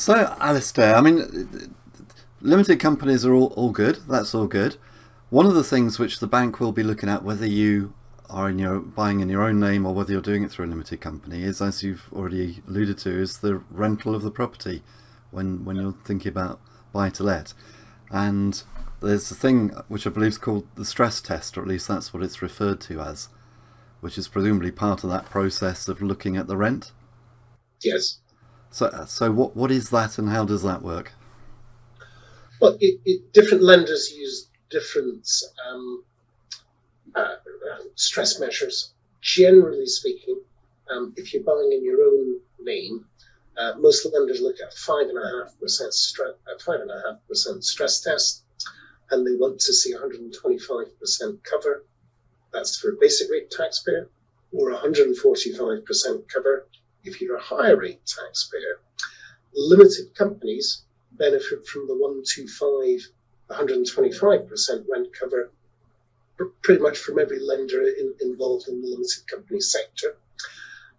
So, Alistair, I mean, limited companies are all good. That's all good. One of the things which the bank will be looking at, whether you are buying in your own name or whether you're doing it through a limited company, is, as you've already alluded to, is the rental of the property when you're thinking about buy to let. And there's a thing which I believe is called the stress test, or at least that's what it's referred to as, which is presumably part of that process of looking at the rent. Yes. So what is that, and how does that work? Well, different lenders use different stress measures. Generally speaking, if you're buying in your own name, most lenders look at 5.5% stress test, and they want to see 125% cover. That's for a basic rate taxpayer, or 145% cover if you're a higher rate taxpayer. Limited companies benefit from the 125% rent cover pretty much from every lender involved in the limited company sector.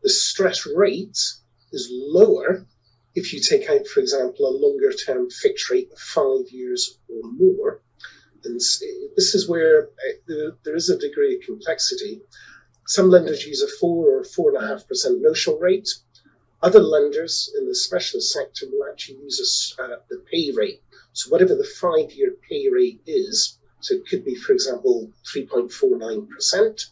The stress rate is lower if you take out, for example, a longer term fixed rate of 5 years or more. And this is where there is a degree of complexity. Some lenders use a 4 or 4.5% notional rate. Other lenders in the specialist sector will actually use the pay rate. So whatever the 5-year pay rate is, so it could be, for example, 3.49%.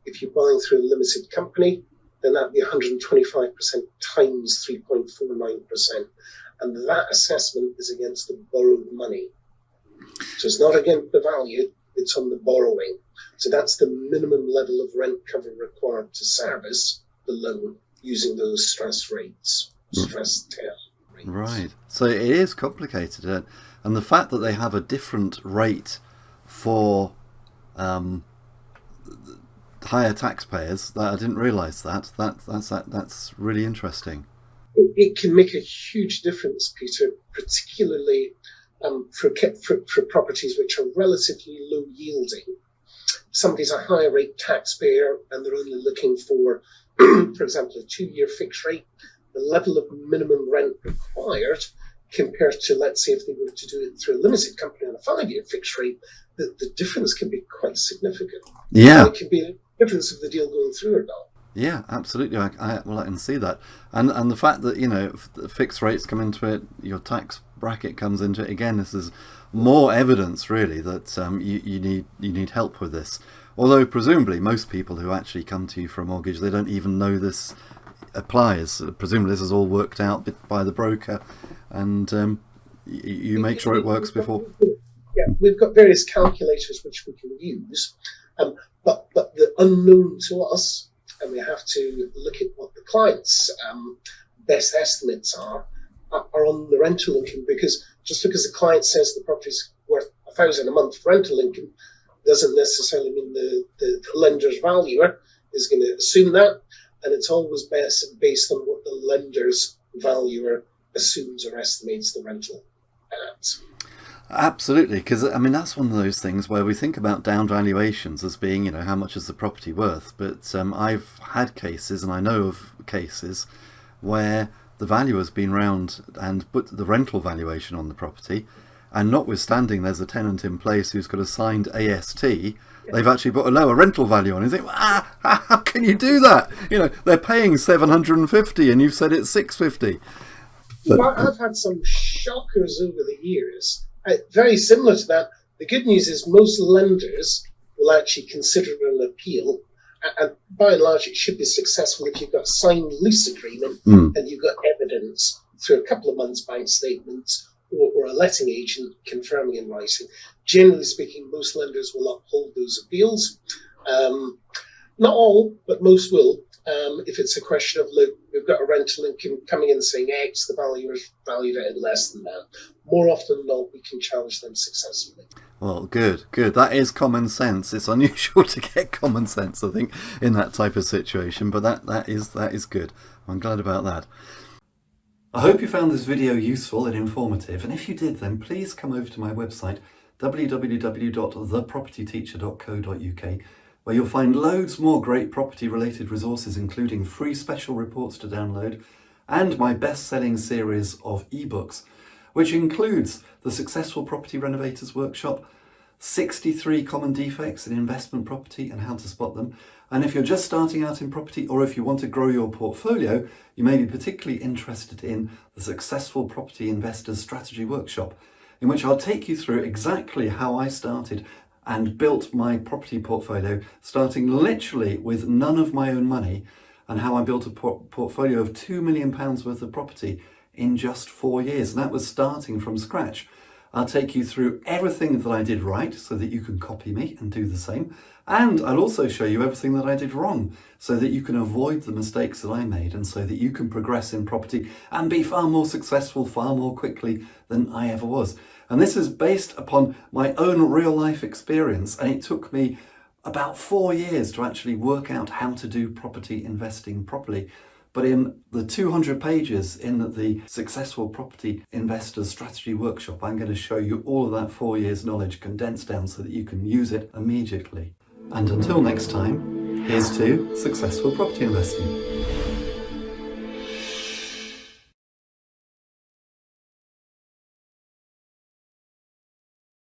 If you're buying through a limited company, then that'd be 125% times 3.49%. And that assessment is against the borrowed money. So it's not against the value, it's on the borrowing. So that's the minimum level of rent cover required to service the loan using those stress rates, stress test rates. Right. So it is complicated. And the fact that they have a different rate for higher taxpayers, that I didn't realise that's really interesting. It can make a huge difference, Peter, particularly for properties which are relatively low yielding. Somebody's a higher rate taxpayer and they're only looking for, for example, a 2-year fixed rate. The level of minimum rent required compared to, let's say, if they were to do it through a limited company on a 5-year fixed rate, the difference can be quite significant. Yeah. It can be a difference of the deal going through or not. Yeah, absolutely. I can see that, and the fact that the fixed rates come into it, your tax bracket comes into it. Again, this is more evidence, really, that you need help with this. Although presumably most people who actually come to you for a mortgage, they don't even know this applies. Presumably this is all worked out by the broker, and you make sure it works before. Yeah, we've got various calculators which we can use, but the unknown to us. And we have to look at what the client's best estimates are on the rental income, because just because the client says the property's worth $1,000 a month rental income doesn't necessarily mean the lender's valuer is going to assume that, and it's always based on what the lender's valuer assumes or estimates the rental at. Absolutely, because I mean that's one of those things where we think about down valuations as being, how much is the property worth, but I've had cases, and I know of cases, where the valuer's been round and put the rental valuation on the property, and notwithstanding there's a tenant in place who's got a signed AST, they've actually put a lower rental value on. You think, how can you do that? They're paying $750 and you've said it's $650. Well, I've had some shockers over the years. Very similar to that. The good news is most lenders will actually consider an appeal, and by and large it should be successful if you've got a signed lease agreement and you've got evidence through a couple of months' bank statements or a letting agent confirming in writing. Generally speaking, most lenders will uphold those appeals. Not all, but most will. If it's a question of, look, we've got a rental income coming in saying X, the valuer's valued it at less than that. More often than not, we can challenge them successfully. Well, good. That is common sense. It's unusual to get common sense, I think, in that type of situation, but that is good. I'm glad about that. I hope you found this video useful and informative, and if you did, then please come over to my website, www.thepropertyteacher.co.uk, where you'll find loads more great property related resources, including free special reports to download and my best-selling series of ebooks, which includes the Successful Property Renovators Workshop, 63 common defects in investment property and how to spot them. And if you're just starting out in property, or if you want to grow your portfolio, you may be particularly interested in the Successful Property Investors Strategy Workshop, in which I'll take you through exactly how I started and built my property portfolio, starting literally with none of my own money, and how I built a portfolio of £2 million worth of property in just 4 years. And that was starting from scratch. I'll take you through everything that I did right so that you can copy me and do the same. And I'll also show you everything that I did wrong so that you can avoid the mistakes that I made, and so that you can progress in property and be far more successful far more quickly than I ever was. And this is based upon my own real life experience, and it took me about 4 years to actually work out how to do property investing properly. But in the 200 pages in the Successful Property Investors Strategy Workshop, I'm going to show you all of that 4 years knowledge condensed down so that you can use it immediately. And until next time, here's to successful property investing.